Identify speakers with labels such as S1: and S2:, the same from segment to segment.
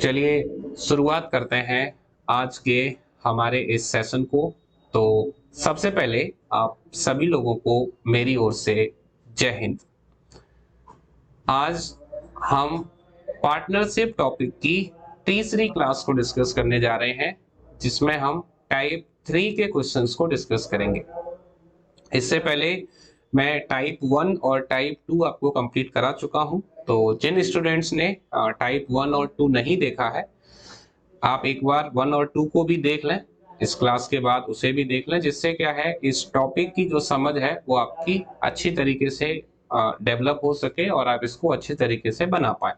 S1: चलिए शुरुआत करते हैं आज के हमारे इस सेशन को। तो सबसे पहले आप सभी लोगों को मेरी ओर से जय हिंद। आज हम पार्टनरशिप टॉपिक की तीसरी क्लास को डिस्कस करने जा रहे हैं, जिसमें हम टाइप 3 के क्वेश्चंस को डिस्कस करेंगे। इससे पहले मैं टाइप 1 और टाइप 2 आपको कंप्लीट करा चुका हूं। तो जिन स्टूडेंट्स ने टाइप 1 और 2 नहीं देखा है, आप एक बार 1 और 2 को भी देख लें, इस क्लास के बाद उसे भी देख लें, जिससे क्या है इस टॉपिक की जो समझ है वो आपकी अच्छी तरीके से डेवलप हो सके और आप इसको अच्छे तरीके से बना पाए।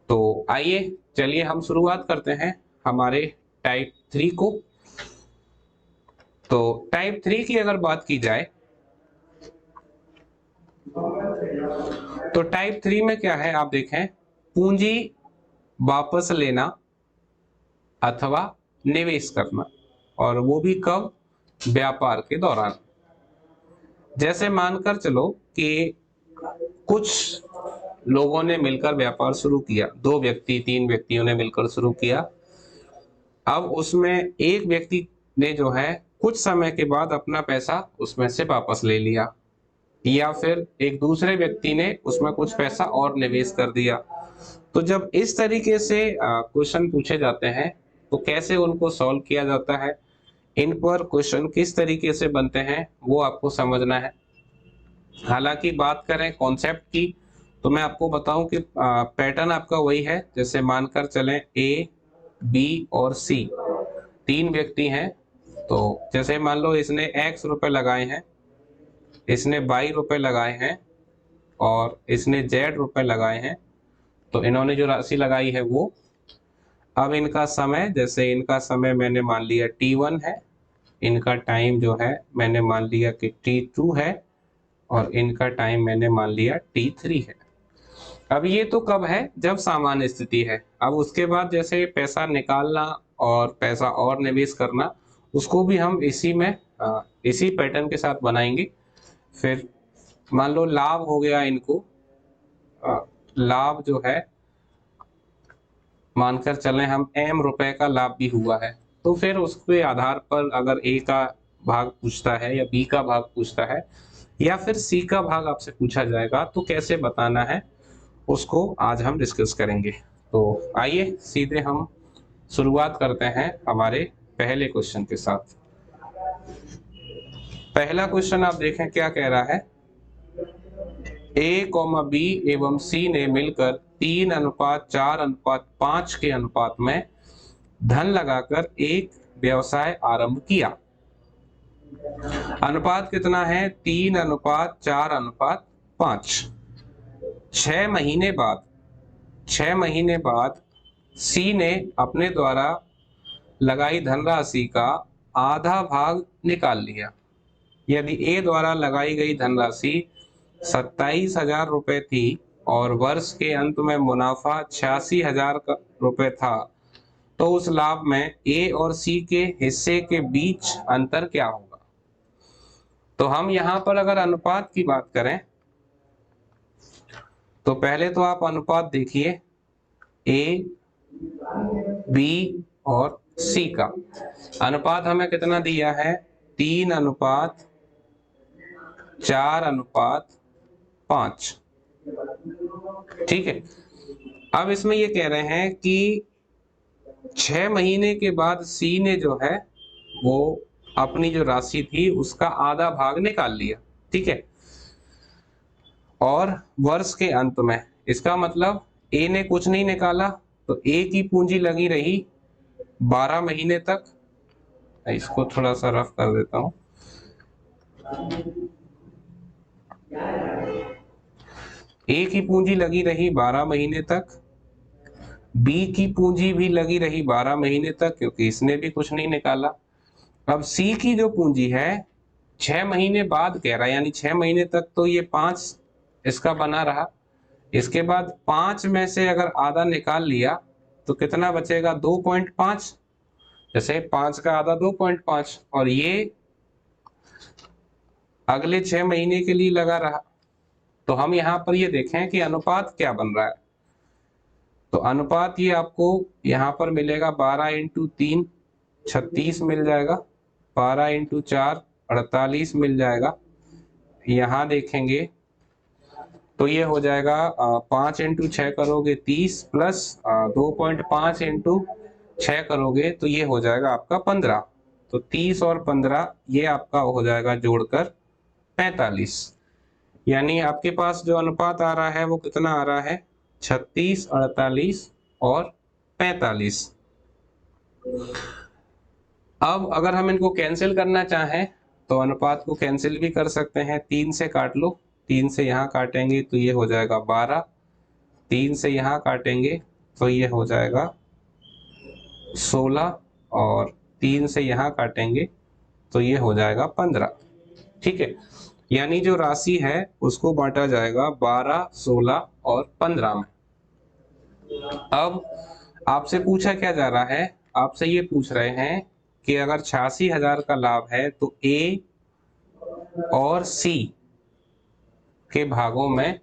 S1: तो आइए चलिए हम शुरुआत करते हैं हमारे टाइप 3 को। तो टाइप 3 की अगर बात की जाए तो टाइप 3 में क्या है, आप देखें, पूंजी वापस लेना अथवा निवेश करना, और वो भी कब? व्यापार के दौरान। जैसे मानकर चलो कि कुछ लोगों ने मिलकर व्यापार शुरू किया, 2 व्यक्ति 3 व्यक्तियों ने मिलकर शुरू किया। अब उसमें एक व्यक्ति ने जो है कुछ समय के बाद अपना पैसा उसमें से वापस ले लिया, या फिर एक दूसरे व्यक्ति ने उसमें कुछ पैसा और निवेश कर दिया। तो जब इस तरीके से क्वेश्चन पूछे जाते हैं तो कैसे उनको सॉल्व किया जाता है, इन पर क्वेश्चन किस तरीके से बनते हैं, वो आपको समझना है। हालांकि बात करें कॉन्सेप्ट की तो मैं आपको बताऊं कि पैटर्न आपका वही है। जैसे मानकर चलें ए, बी और सी 3 व्यक्ति हैं। तो जैसे मान लो इसने x रुपए लगाए हैं, इसने y रुपए लगाए हैं और इसने z रुपए लगाए हैं। तो इन्होंने जो राशि लगाई है वो, अब इनका समय, जैसे इनका समय मैंने मान लिया t1 है, इनका टाइम जो है मैंने मान लिया कि t2 है, और इनका टाइम मैंने मान लिया t3 है। अब ये तो कब है? जब सामान्य स्थिति है। अब उसके बाद जैसे पैसा निकालना और पैसा और निवेश करना, उसको भी हम इसी पैटर्न के साथ बनाएंगे। फिर मान लो लाभ हो गया इनको, लाभ जो है मानकर चलें हम m रुपए का लाभ भी हुआ है, तो फिर उसके आधार पर अगर a का भाग पूछता है या b का भाग पूछता है या फिर c का भाग आपसे पूछा जाएगा, तो कैसे बताना है उसको आज हम डिस्कस करेंगे। तो आइए सीधे हम शुरुआत करते हैं हमारे पहले क्वेश्चन के साथ। पहला क्वेश्चन आप देखें क्या कह रहा है। a, b एवं c ने मिलकर 3:4:5 के अनुपात में धन लगाकर एक व्यवसाय आरंभ किया। अनुपात कितना है? 3:4:5। 6 महीने बाद सी ने अपने द्वारा लगाई धनराशि का आधा भाग निकाल लिया। यदि ए द्वारा लगाई गई धनराशि 27,000 रुपए थी और वर्ष के अंत में मुनाफा 86,000 रुपए था, तो उस लाभ में ए और सी के हिस्से के बीच अंतर क्या होगा? तो हम यहां पर अगर अनुपात की बात करें तो पहले तो आप अनुपात देखिए ए, बी और सी का। अनुपात हमें कितना दिया है? 3:4:5। ठीक है। अब इसमें ये कह रहे हैं कि 6 महीने के बाद सी ने जो है वो अपनी जो राशि थी उसका आधा भाग निकाल लिया। ठीक है। और वर्ष के अंत में, इसका मतलब ए ने कुछ नहीं निकाला, तो ए की पूंजी लगी रही 12 महीने तक। इसको थोड़ा सा रफ कर देता हूं। ए की पूंजी लगी रही 12 महीने तक, बी की पूंजी भी लगी रही 12 महीने तक क्योंकि इसने भी कुछ नहीं निकाला। अब सी की जो पूंजी है 6 महीने बाद कह रहा है, यानी 6 महीने तक तो ये 5 इसका बना रहा। इसके बाद 5 में से अगर आधा निकाल लिया तो कितना बचेगा? 2.5। जैसे 5 का आधा 2.5, और ये अगले 6 महीने के लिए लगा रहा। तो हम यहां पर ये देखें कि अनुपात क्या बन रहा है। तो अनुपात ये आपको यहाँ पर मिलेगा 12 इंटू 3 36 मिल जाएगा, 12 इंटू 4 48 मिल जाएगा। यहाँ देखेंगे तो ये हो जाएगा 5 इंटू 6 करोगे 30 प्लस 2.5 इंटू 6 करोगे तो ये हो जाएगा आपका 15। तो 30 और 15 ये आपका हो जाएगा जोड़कर 45। यानी आपके पास जो अनुपात आ रहा है वो कितना आ रहा है, 36, 48 और 45। अब अगर हम इनको कैंसिल करना चाहें तो अनुपात को कैंसिल भी कर सकते हैं, 3 से काट लो, 3 से यहाँ काटेंगे तो ये हो जाएगा 12, 3 से यहाँ काटेंगे तो ये हो जाएगा 16 और 3 से यहाँ काटेंगे तो ये हो जाएगा 15। ठीक है, यानी जो राशि है उसको बांटा जाएगा 12, 16 और 15 में। अब आपसे पूछा क्या जा रहा है, आपसे ये पूछ रहे हैं कि अगर 86,000 का लाभ है तो ए और सी के भागों में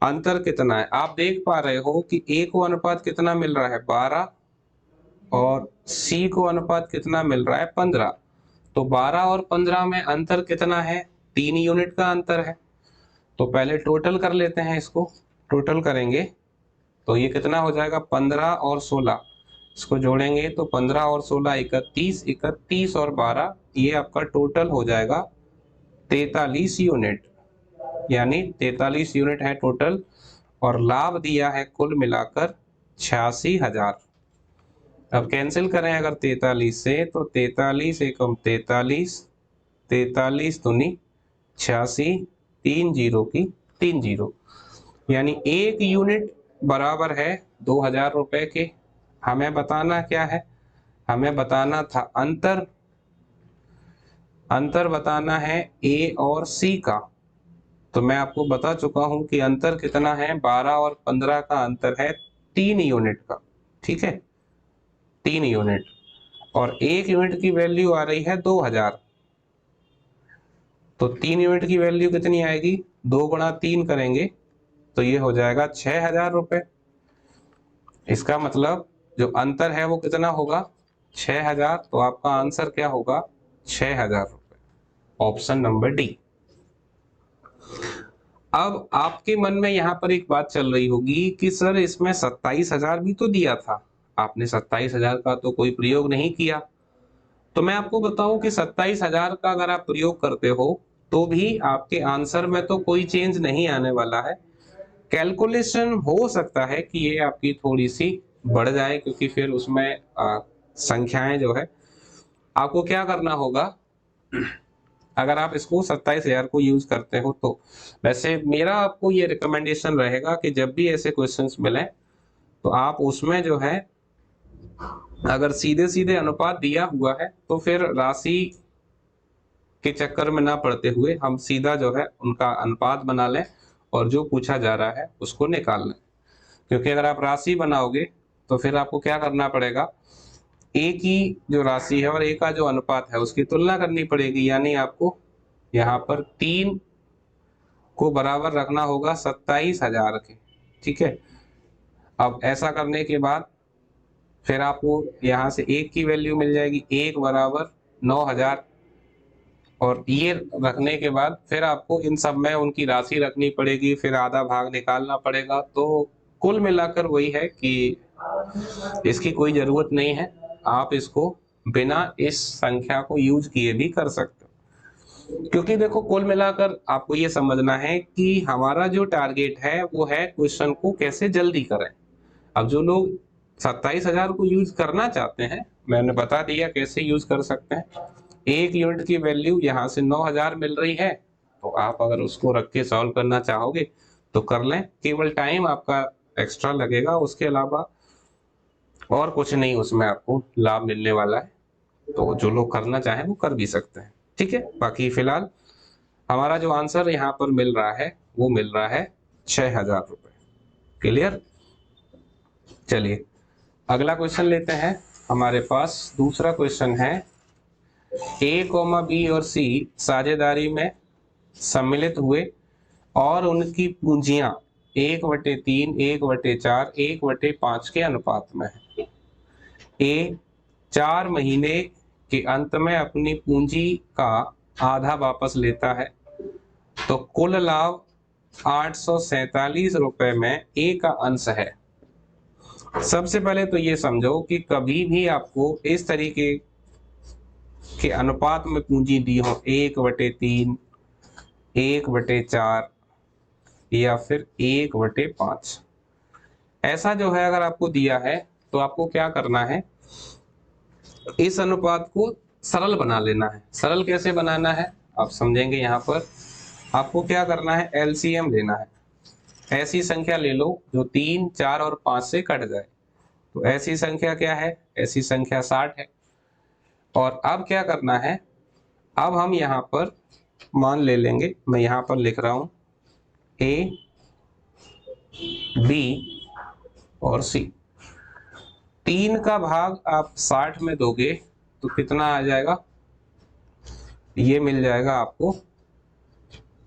S1: अंतर कितना है। आप देख पा रहे हो कि ए को अनुपात कितना मिल रहा है, 12 और सी को अनुपात कितना मिल रहा है, 15। तो 12 और 15 में अंतर कितना है, 3 यूनिट का अंतर है। तो पहले टोटल कर लेते हैं, इसको टोटल करेंगे तो ये कितना हो जाएगा, 15 और 16, इसको जोड़ेंगे तो 15 और 16 31, 31 और 12 ये आपका टोटल हो जाएगा 43 यूनिट, यानी 43 यूनिट है टोटल। और लाभ दिया है कुल मिलाकर 86,000। अब कैंसिल करें अगर 43 से तो 43 एकम 43, 43 दूनी 86, 3 जीरो की 3 जीरो, यानी 1 यूनिट बराबर है 2,000 रुपए के। हमें बताना क्या है, हमें बताना था अंतर, अंतर बताना है ए और सी का। तो मैं आपको बता चुका हूं कि अंतर कितना है, 12 और 15 का अंतर है 3 यूनिट का। ठीक है, 3 यूनिट, और 1 यूनिट की वैल्यू आ रही है 2,000। तो 3 यूनिट की वैल्यू कितनी आएगी, 2 गुणा 3 करेंगे तो ये हो जाएगा 6,000 रुपए। इसका मतलब जो अंतर है वो कितना होगा, 6,000। तो आपका आंसर क्या होगा, 6,000 रुपए, ऑप्शन नंबर डी। अब आपके मन में यहाँ पर एक बात चल रही होगी कि सर इसमें 27,000 भी तो दिया था, आपने 27,000 का तो कोई प्रयोग नहीं किया। तो मैं आपको बताऊं कि 27,000 का अगर आप प्रयोग करते हो तो भी आपके आंसर में तो कोई चेंज नहीं आने वाला है। कैलकुलेशन हो सकता है कि ये आपकी थोड़ी सी बढ़ जाए, क्योंकि फिर उसमें संख्याएं जो है, आपको क्या करना होगा अगर आप इसको 27,000 को यूज करते हो तो। वैसे मेरा आपको ये रिकमेंडेशन रहेगा कि जब भी ऐसे क्वेश्चंस मिले तो आप उसमें जो है अगर सीधे सीधे अनुपात दिया हुआ है तो फिर राशि के चक्कर में ना पड़ते हुए हम सीधा जो है उनका अनुपात बना लें और जो पूछा जा रहा है उसको निकाल लें। क्योंकि अगर आप राशि बनाओगे तो फिर आपको क्या करना पड़ेगा, ए की जो राशि है और ए का जो अनुपात है उसकी तुलना करनी पड़ेगी। यानी आपको यहाँ पर 3 को बराबर रखना होगा 27,000 के। ठीक है, अब ऐसा करने के बाद फिर आपको यहाँ से 1 की वैल्यू मिल जाएगी, 1 बराबर 9,000, और ये रखने के बाद फिर आपको इन सब में उनकी राशि रखनी पड़ेगी, फिर आधा भाग निकालना पड़ेगा। तो कुल मिलाकर वही है कि इसकी कोई जरूरत नहीं है, आप इसको बिना इस संख्या को यूज किए भी कर सकते हो। क्योंकि देखो कुल मिलाकर आपको ये समझना है कि हमारा जो टारगेट है वो है क्वेश्चन को कैसे जल्दी करें। अब जो लोग 27,000 को यूज करना चाहते हैं, मैंने बता दिया कैसे यूज कर सकते हैं। 1 यूनिट की वैल्यू यहाँ से 9,000 मिल रही है, तो आप अगर उसको रख के सॉल्व करना चाहोगे तो कर लें, केवल टाइम आपका एक्स्ट्रा लगेगा, उसके अलावा और कुछ नहीं उसमें आपको लाभ मिलने वाला है। तो जो लोग करना चाहें वो कर भी सकते हैं। ठीक है, बाकी फिलहाल हमारा जो आंसर यहाँ पर मिल रहा है वो मिल रहा है 6,000 रुपए। क्लियर, चलिए अगला क्वेश्चन लेते हैं। हमारे पास दूसरा क्वेश्चन है, ए, बी और सी साझेदारी में सम्मिलित हुए और उनकी पूंजियां 1/3, 1/4, 1/5 के अनुपात में है। ए 4 महीने के अंत में अपनी पूंजी का आधा वापस लेता है, तो कुल लाभ 847 रुपए में ए का अंश है। सबसे पहले तो ये समझो कि कभी भी आपको इस तरीके के अनुपात में पूंजी दी हो, 1/3, 1/4 या फिर 1/5, ऐसा जो है अगर आपको दिया है तो आपको क्या करना है, इस अनुपात को सरल बना लेना है। सरल कैसे बनाना है आप समझेंगे। यहाँ पर आपको क्या करना है, एलसीएम लेना है। ऐसी संख्या ले लो जो 3, 4 और 5 से कट जाए। तो ऐसी संख्या क्या है, ऐसी संख्या 60 है। और अब क्या करना है, अब हम यहाँ पर मान ले लेंगे, मैं यहाँ पर लिख रहा हूं ए, बी और सी। 3 का भाग आप 60 में दोगे तो कितना आ जाएगा, ये मिल जाएगा आपको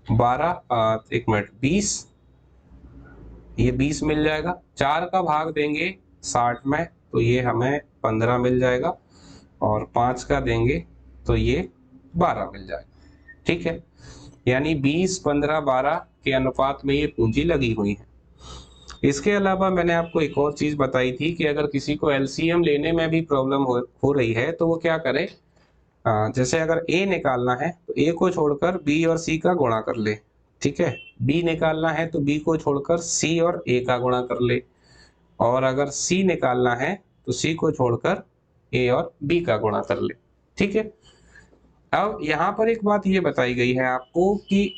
S1: 20, ये 20 मिल जाएगा। 4 का भाग देंगे 60 में तो ये हमें 15 मिल जाएगा, और 5 का देंगे तो ये 12 मिल जाएगा। ठीक है, यानी 20, 15, 12 के अनुपात में ये पूंजी लगी हुई है। इसके अलावा मैंने आपको एक और चीज बताई थी कि अगर किसी को एलसीएम लेने में भी प्रॉब्लम हो रही है तो वो क्या करे, जैसे अगर ए निकालना है तो ए को छोड़कर बी और सी का गुणा कर ले। ठीक है, बी निकालना है तो बी को छोड़कर सी और ए का गुणा कर ले, और अगर सी निकालना है तो सी को छोड़कर ए और बी का गुणा कर ले। ठीक है, अब यहाँ पर एक बात ये बताई गई है आपको कि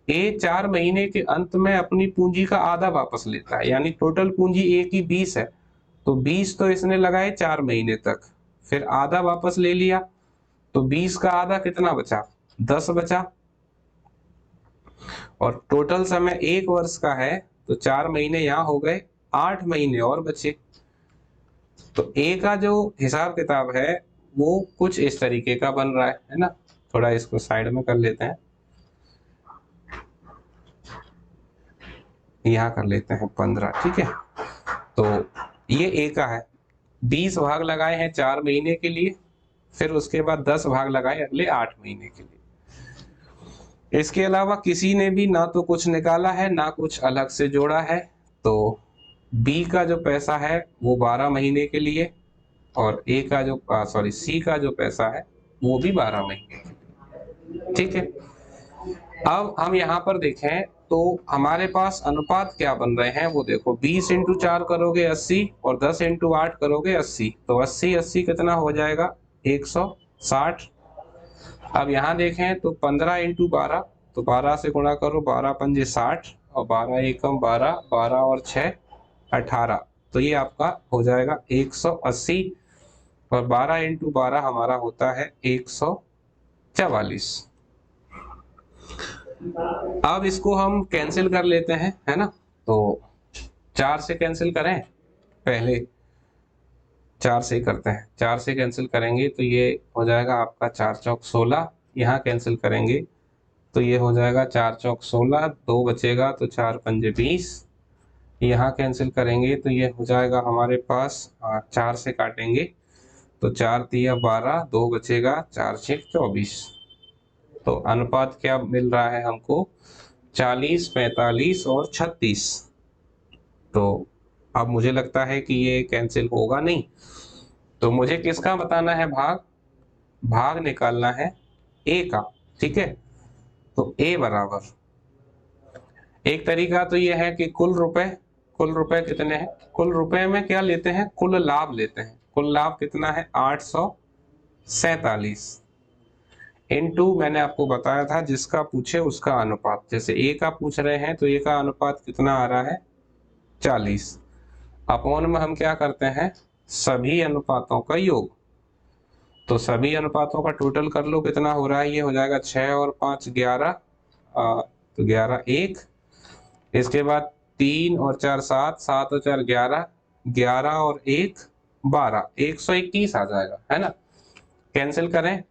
S1: ए 4 महीने के अंत में अपनी पूंजी का आधा वापस लेता है, यानी टोटल पूंजी ए की 20 है, तो 20 तो इसने लगाए 4 महीने तक, फिर आधा वापस ले लिया, तो 20 का आधा कितना बचा, 10 बचा। और टोटल समय 1 वर्ष का है तो 4 महीने यहाँ हो गए, 8 महीने और बचे। तो ए का जो हिसाब किताब है वो कुछ इस तरीके का बन रहा है ना। थोड़ा इसको साइड में कर लेते हैं, यहाँ कर लेते हैं 15। ठीक है, तो ये ए का है, 20 भाग लगाए हैं 4 महीने के लिए, फिर उसके बाद 10 भाग लगाए अगले 8 महीने के लिए। इसके अलावा किसी ने भी ना तो कुछ निकाला है ना कुछ अलग से जोड़ा है, तो बी का जो पैसा है वो 12 महीने के लिए, और ए का जो सी का जो पैसा है वो भी 12 महीने के लिए। ठीक है, अब हम यहाँ पर देखें तो हमारे पास अनुपात क्या बन रहे हैं वो देखो, 20 × 4 करोगे 80, और 10 × 8 करोगे 80, तो 80 80 कितना हो जाएगा, 160। अब यहाँ देखें तो 15 × 12, तो 12 से गुणा करो, 12 पंजे 60, और 12 एकम 12, 12 और 6 18, तो ये आपका हो जाएगा 180, और 12 × 12 हमारा होता है 144। अब इसको हम कैंसिल कर लेते हैं, है ना। तो 4 से कैंसिल करें, पहले 4 से ही करते हैं, 4 से कैंसिल करेंगे तो ये हो जाएगा आपका 4 चौक 16, यहाँ कैंसिल करेंगे तो ये हो जाएगा 4 चौक 16, 2 बचेगा तो 4 पंजे 20, यहाँ कैंसिल करेंगे तो ये हो जाएगा हमारे पास 4 से काटेंगे तो 4 तिया 12, 2 बचेगा, 4 छेक 24। तो अनुपात क्या मिल रहा है हमको, 40, 45 और 36। तो अब मुझे लगता है कि ये कैंसिल होगा नहीं, तो मुझे किसका बताना है, भाग निकालना है ए का। ठीक है, तो ए बराबर, एक तरीका तो ये है कि कुल रुपए कितने हैं, कुल रुपए में क्या लेते हैं, कुल लाभ लेते हैं। कुल लाभ कितना है, 847 इनटू मैंने आपको बताया था जिसका पूछे उसका अनुपात। जैसे ए का पूछ रहे हैं तो ए का अनुपात कितना आ रहा है, 40, अपॉन में हम क्या करते हैं, सभी अनुपातों का योग। तो सभी अनुपातों का टोटल कर लो कितना हो रहा है, ये हो जाएगा 6 और 5 11, तो 11 1, इसके बाद 3 और 4 7, 7 और 4 11, 11 और 1 12, 121 आ जाएगा, है ना। कैंसिल करें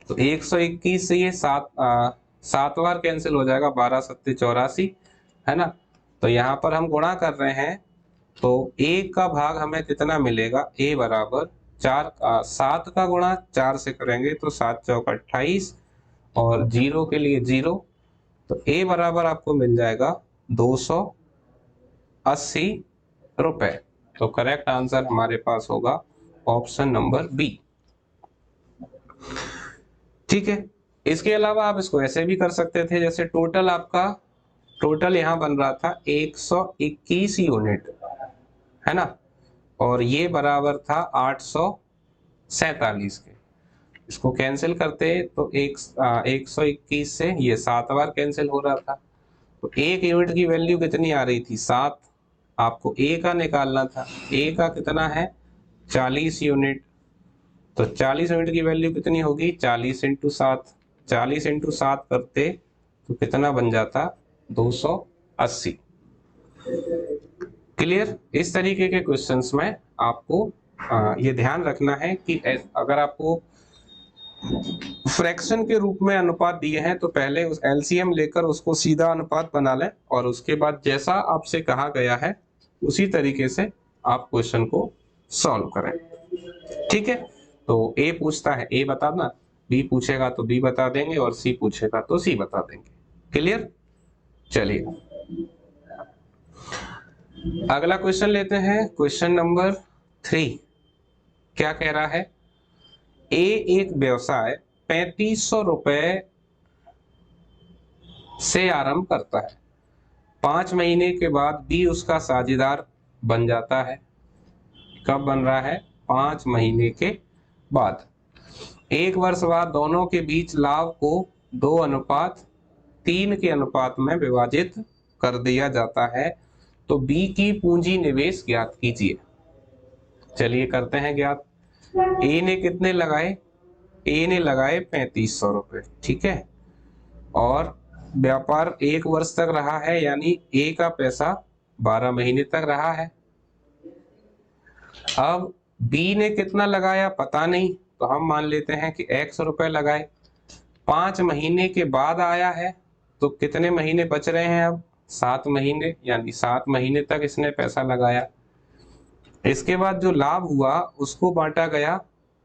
S1: तो 121 से ये 7 बार कैंसिल हो जाएगा, 12 7 84, है ना। तो यहाँ पर हम गुणा कर रहे हैं, तो 1 का भाग हमें कितना मिलेगा, a बराबर 7 का गुणा 4 से करेंगे तो 7 चौक 28 और 0 के लिए 0, तो a बराबर आपको मिल जाएगा 280 रुपए। तो करेक्ट आंसर हमारे पास होगा ऑप्शन नंबर बी। ठीक है, इसके अलावा आप इसको ऐसे भी कर सकते थे, जैसे टोटल यहाँ बन रहा था 121 यूनिट, है ना, और ये बराबर था 847 के। इसको कैंसिल करते तो 121 से ये 7 बार कैंसिल हो रहा था, तो 1 यूनिट की वैल्यू कितनी आ रही थी, 7। आपको a का निकालना था, a का कितना है 40 यूनिट, तो 40 यूनिट की वैल्यू कितनी होगी, 40 इंटू 7, 40 इंटू 7 करते तो कितना बन जाता, 280। क्लियर। इस तरीके के क्वेश्चंस में आपको ये ध्यान रखना है कि अगर आपको फ्रैक्शन के रूप में अनुपात दिए हैं तो पहले उस एलसीएम लेकर उसको सीधा अनुपात बना लें, और उसके बाद जैसा आपसे कहा गया है उसी तरीके से आप क्वेश्चन को सॉल्व करें। ठीक है, तो ए पूछता है ए बताना, बी पूछेगा तो बी बता देंगे, और सी पूछेगा तो सी बता देंगे। क्लियर। चलिए अगला क्वेश्चन लेते हैं, क्वेश्चन नंबर 3। क्या कह रहा है, ए एक व्यवसाय 3500 रुपए से आरंभ करता है, 5 महीने के बाद बी उसका साझेदार बन जाता है। कब बन रहा है, 5 महीने के बाद। 1 वर्ष बाद दोनों के बीच लाभ को 2:3 के अनुपात में विभाजित कर दिया जाता है, तो बी की पूंजी निवेश ज्ञात कीजिए। चलिए करते हैं ज्ञात। ए ने कितने लगाए, ए ने लगाए 3500 रुपए, ठीक है, और व्यापार 1 वर्ष तक रहा है, यानी ए का पैसा 12 महीने तक रहा है। अब बी ने कितना लगाया पता नहीं, तो हम मान लेते हैं कि x रुपए लगाए, 5 महीने के बाद आया है, तो कितने महीने बच रहे हैं अब, 7 महीने, यानी 7 महीने तक इसने पैसा लगाया। इसके बाद जो लाभ हुआ उसको बांटा गया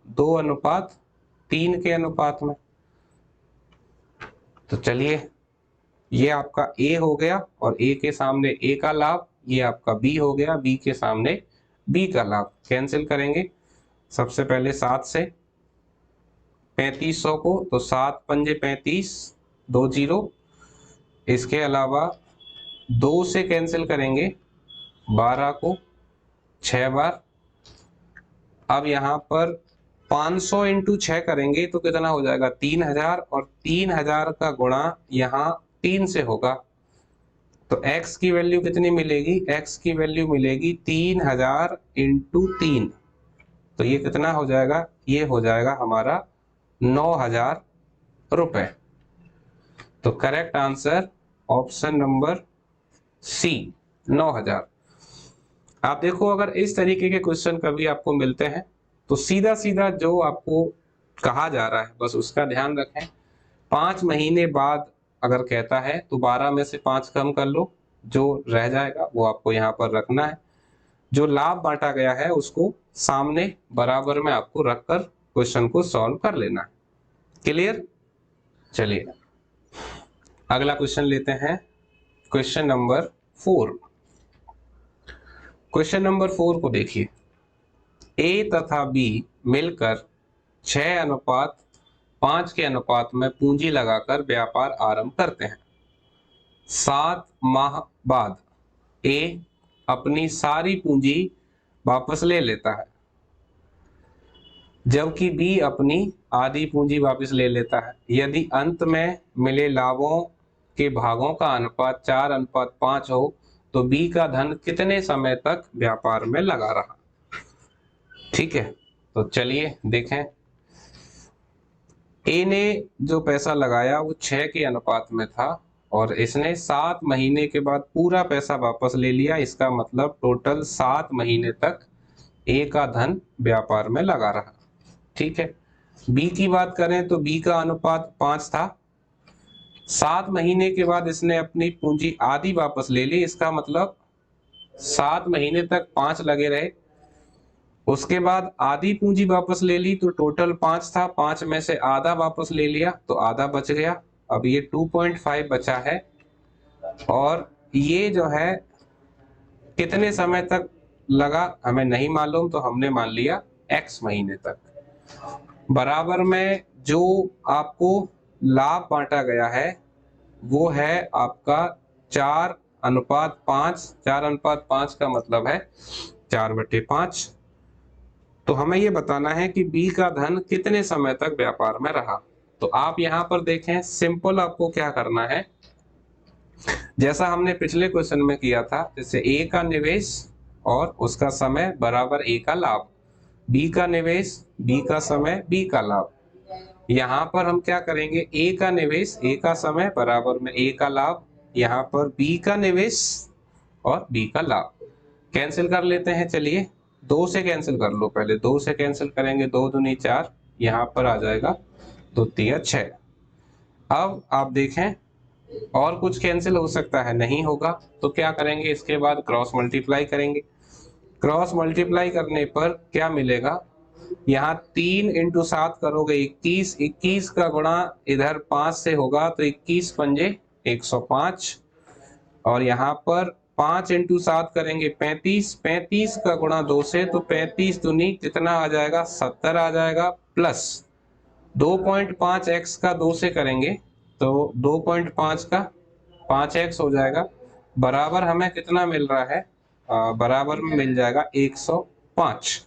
S1: 2:3 के अनुपात में। तो चलिए ये आपका a हो गया, और a के सामने a का लाभ, ये आपका b हो गया, b के सामने b का लाभ। कैंसिल करेंगे, सबसे पहले 7 से 3500 को, तो 7 पंजे 35, 2 0। इसके अलावा 2 से कैंसिल करेंगे 12 को 6 बार। अब यहाँ पर 500 इंटू 6 करेंगे तो कितना हो जाएगा, 3000, और 3000 का गुणा यहाँ 3 से होगा, तो x की वैल्यू कितनी मिलेगी, x की वैल्यू मिलेगी 3000 इंटू 3, तो ये कितना हो जाएगा, ये हो जाएगा हमारा 9000 रुपए। तो correct answer option number C 9000। आप देखो अगर इस तरीके के क्वेश्चन कभी आपको मिलते हैं तो सीधा सीधा जो आपको कहा जा रहा है बस उसका ध्यान रखें। 5 महीने बाद अगर कहता है तो 12 में से 5 कम कर लो, जो रह जाएगा वो आपको यहाँ पर रखना है। जो लाभ बांटा गया है उसको सामने बराबर में आपको रखकर क्वेश्चन को सॉल्व कर लेना है। क्लियर। चलिए अगला क्वेश्चन लेते हैं, क्वेश्चन नंबर 4। क्वेश्चन नंबर 4 को देखिए, ए तथा बी मिलकर 6:5 के अनुपात में पूंजी लगाकर व्यापार आरंभ करते हैं। 7 माह बाद ए अपनी सारी पूंजी वापस ले लेता है, जबकि बी अपनी आधी पूंजी वापस ले लेता है। यदि अंत में मिले लाभों के भागों का अनुपात 4:5 हो तो बी का धन कितने समय तक व्यापार में लगा रहा। ठीक है, तो चलिए देखें। ए ने जो पैसा लगाया वो 6 के अनुपात में था, और इसने 7 महीने के बाद पूरा पैसा वापस ले लिया। इसका मतलब टोटल 7 महीने तक ए का धन व्यापार में लगा रहा। ठीक है, बी की बात करें तो बी का अनुपात 5 था, 7 महीने के बाद इसने अपनी पूंजी आधी वापस ले ली, इसका मतलब 7 महीने तक 5 लगे रहे, उसके बाद आधी पूंजी वापस ले ली तो टोटल 5 था, 5 में से आधा वापस ले लिया तो आधा बच गया। अब ये 2.5 बचा है और ये जो है कितने समय तक लगा हमें नहीं मालूम, तो हमने मान लिया x महीने तक। बराबर में जो आपको लाभ बांटा गया है वो है आपका 4:5। 4:5 का मतलब है 4/5। तो हमें ये बताना है कि B का धन कितने समय तक व्यापार में रहा। तो आप यहां पर देखें, सिंपल आपको क्या करना है, जैसा हमने पिछले क्वेश्चन में किया था, जैसे A का निवेश और उसका समय बराबर A का लाभ, B का निवेश, B का समय, B का लाभ। यहाँ पर हम क्या करेंगे, A का निवेश, A का समय बराबर में A का लाभ, यहाँ पर B का निवेश और B का लाभ। कैंसिल कर लेते हैं, चलिए 2 से कैंसिल कर लो, पहले 2 से कैंसिल करेंगे, 2 दूनी 4, यहाँ पर आ जाएगा 2 तिया 6। अब आप देखें और कुछ कैंसिल हो सकता है, नहीं होगा, तो क्या करेंगे, इसके बाद क्रॉस मल्टीप्लाई करेंगे। क्रॉस मल्टीप्लाई करने पर क्या मिलेगा, यहाँ 3 × 7 करोगे 21, 21 का गुणा इधर 5 से होगा तो 21 पंजे 105, और यहाँ पर 5 × 7 करेंगे 35, 35 का गुणा 2 से तो 35 दूनी कितना आ जाएगा, 70 आ जाएगा, प्लस 2.5x का 2 से करेंगे तो 2.5 का 5x हो जाएगा, बराबर हमें कितना मिल रहा है, बराबर में मिल जाएगा 105।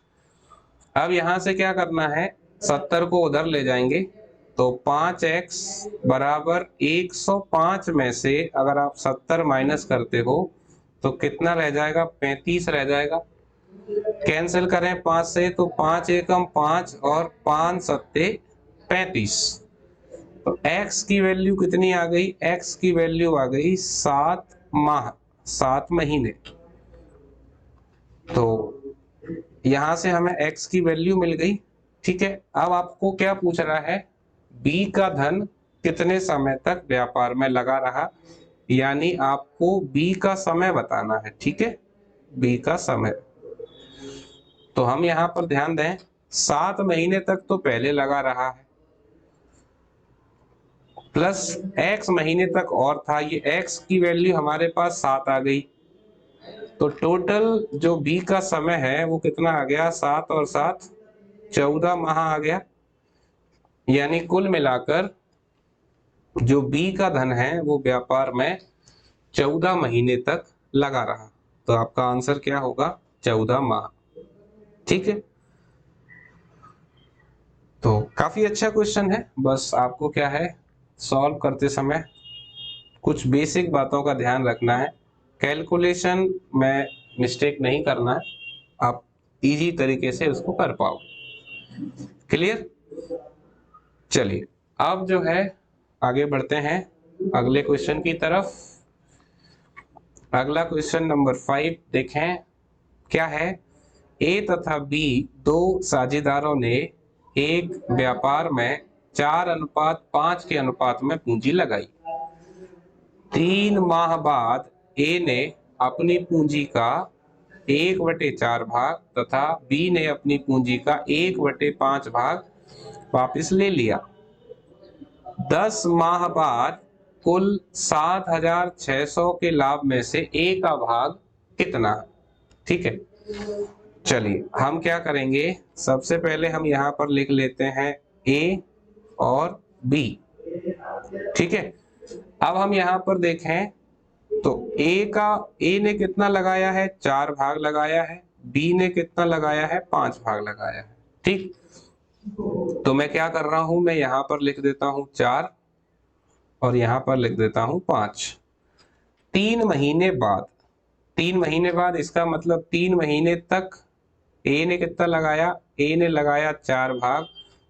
S1: अब यहां से क्या करना है, 70 को उधर ले जाएंगे तो 5x बराबर 105 में से अगर आप 70 माइनस करते हो तो कितना रह जाएगा, 35 रह जाएगा। कैंसिल करें 5 से तो 5 एकम 5 और 5 सत्ते 35, तो x की वैल्यू कितनी आ गई, x की वैल्यू आ गई 7 माह, 7 महीने। तो यहां से हमें x की वैल्यू मिल गई, ठीक है। अब आपको क्या पूछ रहा है, B का धन कितने समय तक व्यापार में लगा रहा, यानी आपको B का समय बताना है, ठीक है, B का समय। तो हम यहां पर ध्यान दें, 7 महीने तक तो पहले लगा रहा है, प्लस x महीने तक और था, ये x की वैल्यू हमारे पास 7 आ गई, तो टोटल जो B का समय है वो कितना आ गया, 7 और 7 14 माह आ गया, यानी कुल मिलाकर जो B का धन है वो व्यापार में 14 महीने तक लगा रहा। तो आपका आंसर क्या होगा, 14 माह, ठीक है। तो काफी अच्छा क्वेश्चन है, बस आपको क्या है, सॉल्व करते समय कुछ बेसिक बातों का ध्यान रखना है, कैलकुलेशन में मिस्टेक नहीं करना है, आप इजी तरीके से उसको कर पाओ। क्लियर, चलिए अब जो है आगे बढ़ते हैं अगले क्वेश्चन की तरफ। अगला क्वेश्चन नंबर 5 देखें क्या है, A तथा B दो साझेदारों ने एक व्यापार में 4:5 के अनुपात में पूंजी लगाई। 3 माह बाद A ने अपनी पूंजी का 1/4 भाग तथा B ने अपनी पूंजी का 1/5 भाग वापस ले लिया। 10 माह बाद कुल 7,600 के लाभ में से A का भाग कितना, ठीक है। चलिए हम क्या करेंगे, सबसे पहले हम यहाँ पर लिख लेते हैं A और B, ठीक है। अब हम यहाँ पर देखें तो A ने कितना लगाया है, 4 भाग लगाया है, B ने कितना लगाया है, 5 भाग लगाया है, ठीक। तो मैं क्या कर रहा हूं, मैं यहाँ पर लिख देता हूं 4 और यहाँ पर लिख देता हूं 5। 3 महीने बाद, 3 महीने बाद इसका मतलब 3 महीने तक A ने कितना लगाया, A ने लगाया 4 भाग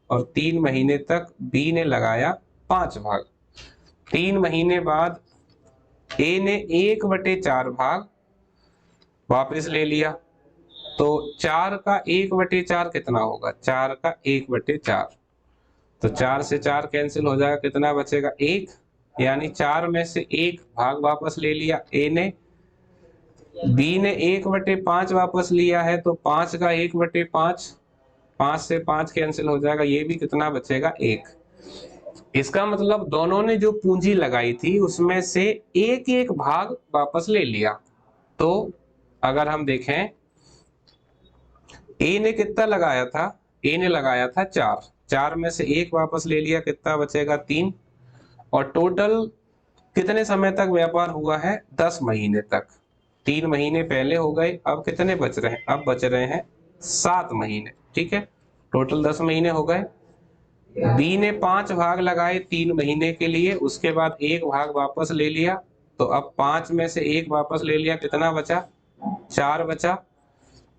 S1: और 3 महीने तक B ने लगाया 5 भाग। 3 महीने बाद A ने 1/4 भाग वापस ले लिया, तो 4 का 1/4 कितना होगा, 4 का 1/4, तो 4 से 4 कैंसिल हो जाएगा, कितना बचेगा 1, यानी 4 में से 1 भाग वापस ले लिया ए ने, बी ने 1/5 वापस लिया है, तो 5 का 1/5, 5 से 5 कैंसिल हो जाएगा, ये भी कितना बचेगा 1। इसका मतलब दोनों ने जो पूंजी लगाई थी उसमें से एक एक भाग वापस ले लिया। तो अगर हम देखें ए ने कितना लगाया था, ए ने लगाया था 4, 4 में से 1 वापस ले लिया, कितना बचेगा 3। और टोटल कितने समय तक व्यापार हुआ है, 10 महीने तक। 3 महीने पहले हो गए, अब कितने बच रहे हैं, अब बच रहे हैं 7 महीने। ठीक है, टोटल 10 महीने हो गए। बी ने 5 भाग लगाए 3 महीने के लिए, उसके बाद 1 भाग वापस ले लिया, तो अब 5 में से 1 वापस ले लिया, कितना बचा, 4 बचा।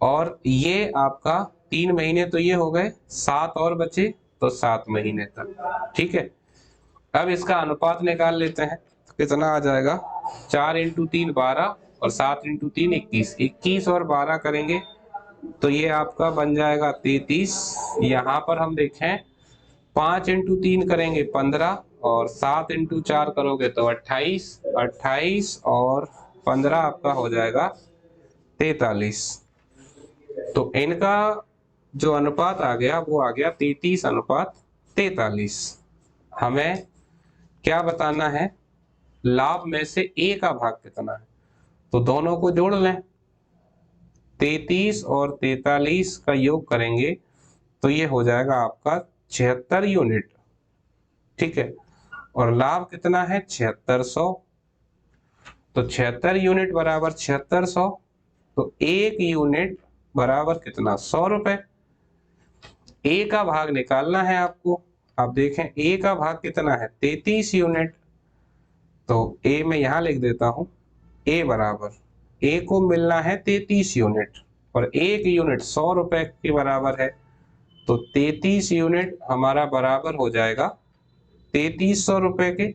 S1: और ये आपका 3 महीने तो ये हो गए, 7 और बचे, तो 7 महीने तक। ठीक है, अब इसका अनुपात निकाल लेते हैं, कितना आ जाएगा, 4 × 3 12 और 7 × 3 21, 21 और 12 करेंगे तो ये आपका बन जाएगा 33। यहाँ पर हम देखें 5 × 3 करेंगे 15 और 7 × 4 करोगे तो 28, 28 और 15 आपका हो जाएगा 43। तो इनका जो अनुपात आ गया वो आ गया 33:43। हमें क्या बताना है, लाभ में से ए का भाग कितना है, तो दोनों को जोड़ लें, 33 और 43 का योग करेंगे तो ये हो जाएगा आपका 76 यूनिट। ठीक है, और लाभ कितना है 7600, तो 76 यूनिट बराबर 7600, तो 1 यूनिट बराबर कितना, 100 रुपए। ए का भाग निकालना है आपको। आप देखें ए का भाग कितना है, 33 यूनिट, तो ए में यहां लिख देता हूं, ए बराबर, ए को मिलना है 33 यूनिट और 1 यूनिट 100 रुपए के बराबर है, तो 33 यूनिट हमारा बराबर हो जाएगा 3300 रुपए के।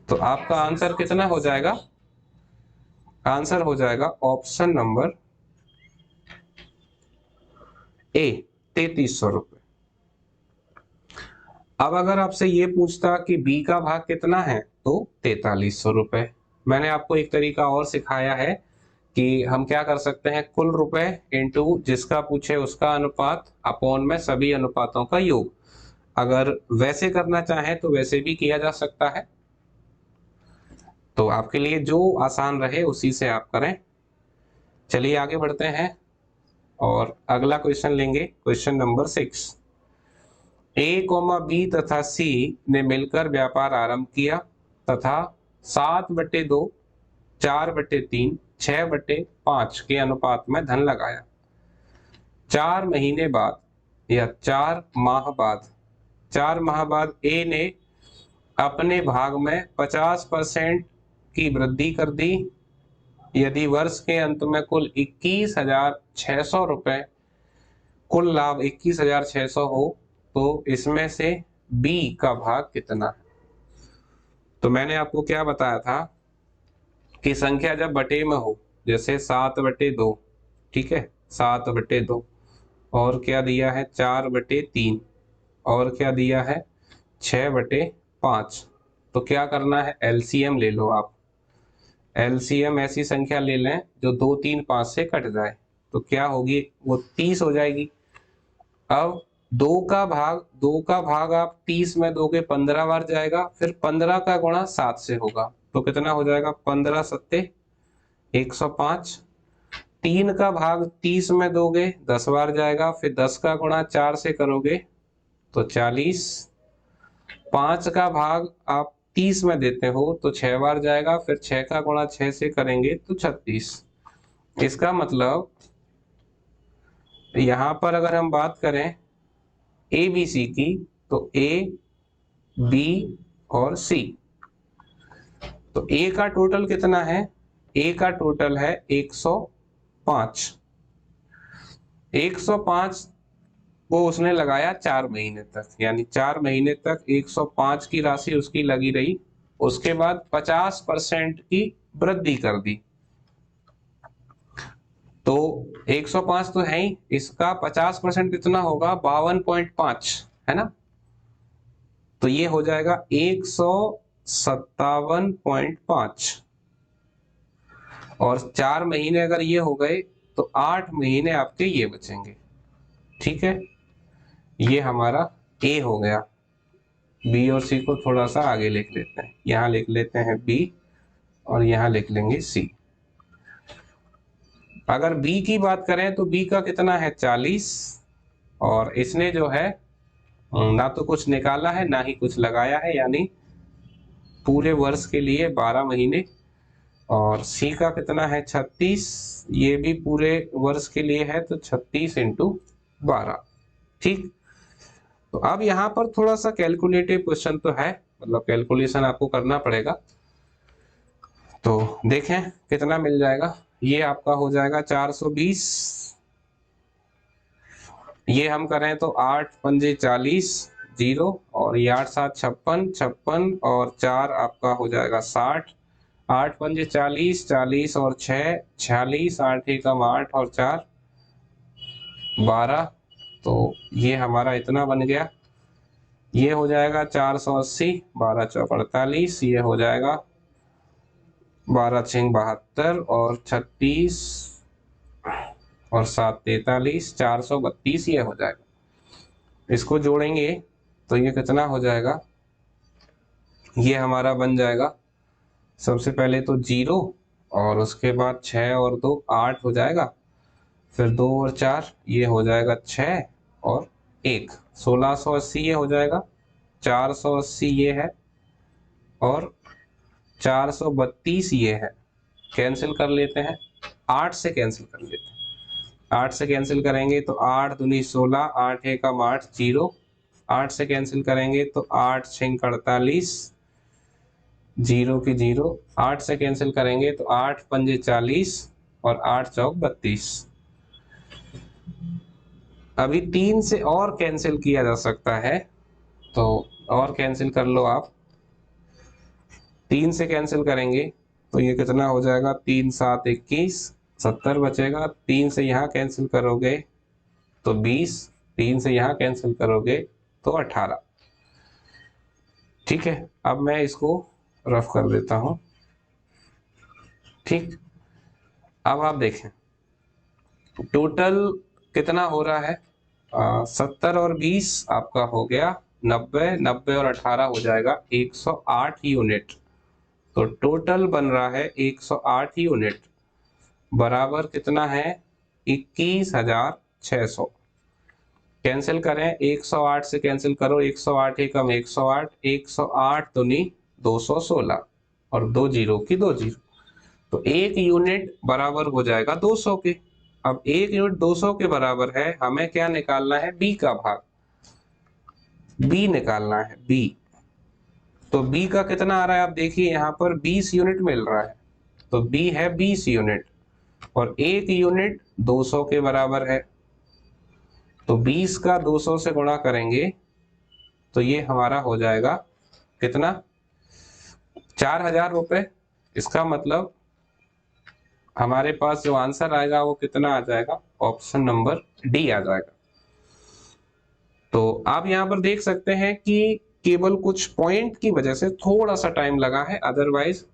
S1: तो आपका आंसर कितना हो जाएगा, आंसर हो जाएगा ऑप्शन नंबर ए, 3300 रुपए। अब अगर आपसे ये पूछता कि बी का भाग कितना है, तो 4300 रुपए। मैंने आपको एक तरीका और सिखाया है कि हम क्या कर सकते हैं, कुल रुपए इंटू जिसका पूछे उसका अनुपात अपॉन में सभी अनुपातों का योग। अगर वैसे करना चाहें तो वैसे भी किया जा सकता है, तो आपके लिए जो आसान रहे उसी से आप करें। चलिए आगे बढ़ते हैं और अगला क्वेश्चन लेंगे, क्वेश्चन नंबर 6। ए, बी तथा सी ने मिलकर व्यापार आरंभ किया तथा 7/2, 4/3, 6/5 के अनुपात में धन लगाया। 4 महीने बाद या 4 माह बाद, 4 माह बाद ए ने अपने भाग में 50% की वृद्धि कर दी। यदि वर्ष के अंत में कुल 21,600 रुपए, कुल लाभ 21,600 हो, तो इसमें से बी का भाग कितना है। तो मैंने आपको क्या बताया था कि संख्या जब बटे में हो, जैसे 7/2, ठीक है, 7/2, और क्या दिया है 4/3, और क्या दिया है 6/5, तो क्या करना है, एलसीएम ले लो आप। एलसीएम ऐसी संख्या ले लें जो 2, 3, 5 से कट जाए, तो क्या होगी, वो 30 हो जाएगी। अब 2 का भाग आप 30 में दोगे 15 बार जाएगा, फिर 15 का गुणा 7 से होगा, तो कितना हो जाएगा, 15 सत्ते 105। 3 का भाग 30 में दोगे 10 बार जाएगा, फिर 10 का गुणा 4 से करोगे तो 40। 5 का भाग आप 30 में देते हो तो 6 बार जाएगा, फिर 6 का गुणा 6 से करेंगे तो 36। इसका मतलब यहां पर अगर हम बात करें ए बी सी की, तो ए, बी और सी, तो ए का टोटल कितना है, ए का टोटल है 105। 105 वो उसने लगाया 4 महीने तक, यानी 4 महीने तक 105 की राशि उसकी लगी रही। उसके बाद 50% की वृद्धि कर दी, तो 105 तो है ही, इसका 50% कितना होगा, 52.5, है ना। तो ये हो जाएगा 157.5, और 4 महीने अगर ये हो गए तो 8 महीने आपके ये बचेंगे। ठीक है, ये हमारा ए हो गया। बी और सी को थोड़ा सा आगे लिख लेते हैं, यहाँ लिख लेते हैं बी और यहाँ लिख लेंगे सी। अगर बी की बात करें तो बी का कितना है 40, और इसने जो है ना तो कुछ निकाला है ना ही कुछ लगाया है, यानी पूरे वर्ष के लिए 12 महीने। और सी का कितना है 36, ये भी पूरे वर्ष के लिए है, तो 36 इंटू 12। ठीक, तो अब यहाँ पर थोड़ा सा कैलकुलेटिव क्वेश्चन तो है, मतलब कैलकुलेशन आपको करना पड़ेगा। तो देखें कितना मिल जाएगा। ये आपका हो जाएगा 420, ये हम करें तो 8 पंजे 40 0, और ये 8 7 56 56, और 4 आपका हो जाएगा 60। 8 पंजे 40 40 और 6 46, 8 एकम 8 और 4 12, तो ये हमारा इतना बन गया। ये हो जाएगा 480, 12 चौक 48, ये हो जाएगा 12 छः 72, और 36 और 7 43, 432 ये हो जाएगा। इसको जोड़ेंगे तो ये कितना हो जाएगा, ये हमारा बन जाएगा सबसे पहले तो 0, और उसके बाद 6 और 2 8 हो जाएगा, फिर 2 और 4 ये हो जाएगा 6 और 1 1680 ये हो जाएगा, 480 ये है, और 432 ये है। कैंसिल कर लेते हैं, 8 से कैंसिल कर लेते हैं। 8 से कैंसिल करेंगे तो 8 दूनी 16, 8 एकम 8 0, 8 से कैंसिल करेंगे तो 8 छः 48, 0 की 0, 8 से कैंसिल करेंगे तो 8 पंजे 40 और 8 चौक 32। अभी 3 से और कैंसिल किया जा सकता है, तो और कैंसिल कर लो आप। 3 से कैंसिल करेंगे तो ये कितना हो जाएगा, 3 7 21, 70 बचेगा। 3 से यहाँ कैंसिल करोगे तो 20, 3 से यहाँ कैंसिल करोगे तो 18। ठीक है, अब मैं इसको रफ कर देता हूं। ठीक, अब आप देखें टोटल कितना हो रहा है, 70 और 20 आपका हो गया 90, 90 और 18 हो जाएगा 108 यूनिट। तो टोटल बन रहा है 108 यूनिट, बराबर कितना है 21,600। कैंसिल करें, 108 से कैंसिल करो, 108 एकम 108, 108 दूनी 216, और 2 जीरो की 2 जीरो, तो 1 यूनिट बराबर हो जाएगा 200 के। अब 1 यूनिट 200 के बराबर है, हमें क्या निकालना है, बी का भाग, बी निकालना है बी। तो बी का कितना आ रहा है, आप देखिए यहाँ पर 20 यूनिट मिल रहा है, तो बी है 20 यूनिट, और 1 यूनिट 200 के बराबर है, तो 20 का 200 से गुणा करेंगे तो ये हमारा हो जाएगा कितना, 4,000 रुपए। इसका मतलब हमारे पास जो आंसर आएगा वो कितना आ जाएगा, ऑप्शन नंबर डी आ जाएगा। तो आप यहाँ पर देख सकते हैं कि केवल कुछ पॉइंट की वजह से थोड़ा सा टाइम लगा है, अदरवाइज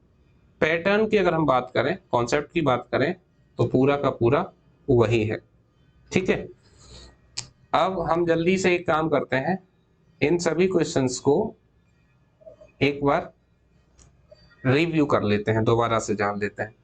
S1: पैटर्न की अगर हम बात करें, कॉन्सेप्ट की बात करें, तो पूरा का पूरा वही है। ठीक है, अब हम जल्दी से एक काम करते हैं, इन सभी क्वेश्चंस को एक बार रिव्यू कर लेते हैं, दोबारा से जान लेते हैं।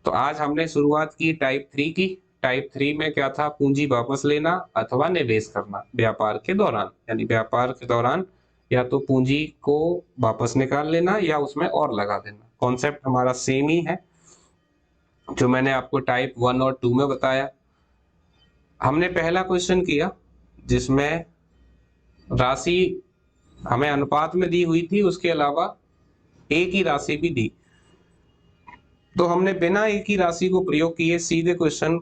S1: तो आज हमने शुरुआत की टाइप 3 की। टाइप 3 में क्या था, पूंजी वापस लेना अथवा निवेश करना व्यापार के दौरान, यानी व्यापार के दौरान या तो पूंजी को वापस निकाल लेना या उसमें और लगा देना। कॉन्सेप्ट हमारा सेम ही है जो मैंने आपको टाइप 1 और 2 में बताया। हमने पहला क्वेश्चन किया जिसमें राशि हमें अनुपात में दी हुई थी, उसके अलावा एक ही राशि भी दी, तो हमने बिना एक ही राशि को प्रयोग किए सीधे क्वेश्चन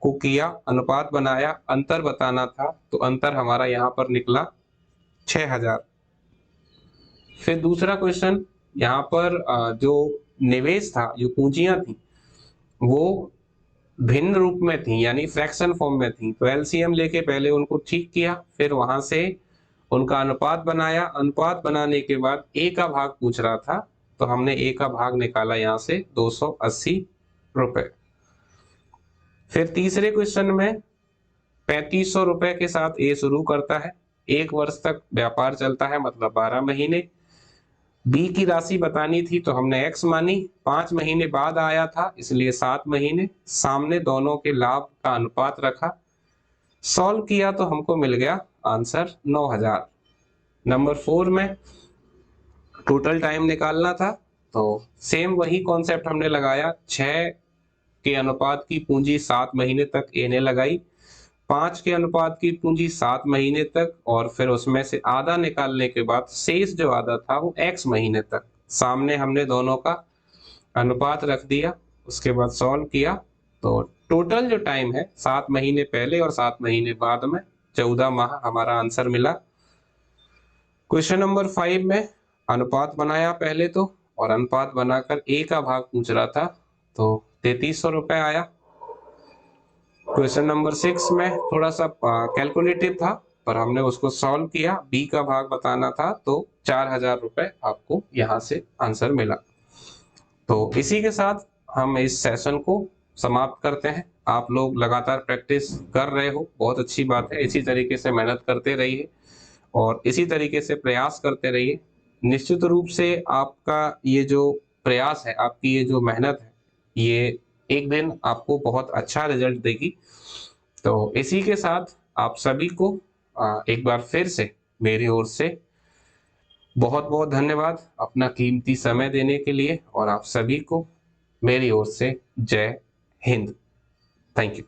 S1: को किया, अनुपात बनाया, अंतर बताना था, तो अंतर हमारा यहाँ पर निकला 6,000। फिर दूसरा क्वेश्चन, यहाँ पर जो निवेश था, जो पूंजियां थी वो भिन्न रूप में थी, यानी फ्रैक्शन फॉर्म में थी, तो एलसीएम लेके पहले उनको ठीक किया, फिर वहां से उनका अनुपात बनाया, अनुपात बनाने के बाद ए का भाग पूछ रहा था, तो हमने ए का भाग निकाला यहाँ से 280 रुपए। फिर तीसरे क्वेश्चन में 3500 रुपए के साथ ए शुरू करता है, 1 वर्ष तक व्यापार चलता है, मतलब 12 महीने। बी की राशि बतानी थी तो हमने एक्स मानी, 5 महीने बाद आया था इसलिए 7 महीने। सामने दोनों के लाभ का अनुपात रखा, सॉल्व किया तो हमको मिल गया आंसर 9000। नंबर 4 में टोटल टाइम निकालना था, तो सेम वही कॉन्सेप्ट हमने लगाया। 6 के अनुपात की पूंजी 7 महीने तक ए ने लगाई, 5 के अनुपात की पूंजी 7 महीने तक, और फिर उसमें से आधा निकालने के बाद शेष जो आधा था वो x महीने तक। सामने हमने दोनों का अनुपात रख दिया, उसके बाद सॉल्व किया तो टोटल जो टाइम है 7 महीने पहले और 7 महीने बाद में 14 माह हमारा आंसर मिला। क्वेश्चन नंबर 5 में अनुपात बनाया पहले तो, और अनुपात बनाकर ए का भाग पूछ रहा था, तो 3300 रुपए आया। क्वेश्चन नंबर 6 में थोड़ा सा कैलकुलेटिव था, पर हमने उसको सॉल्व किया, बी का भाग बताना था, तो 4000 रुपए आपको यहाँ से आंसर मिला। तो इसी के साथ हम इस सेशन को समाप्त करते हैं। आप लोग लगातार प्रैक्टिस कर रहे हो, बहुत अच्छी बात है। इसी तरीके से मेहनत करते रहिए और इसी तरीके से प्रयास करते रहिए। निश्चित रूप से आपका ये जो प्रयास है, आपकी ये जो मेहनत है, ये एक दिन आपको बहुत अच्छा रिजल्ट देगी। तो इसी के साथ आप सभी को एक बार फिर से मेरी ओर से बहुत बहुत धन्यवाद अपना कीमती समय देने के लिए, और आप सभी को मेरी ओर से जय हिंद। Thank you.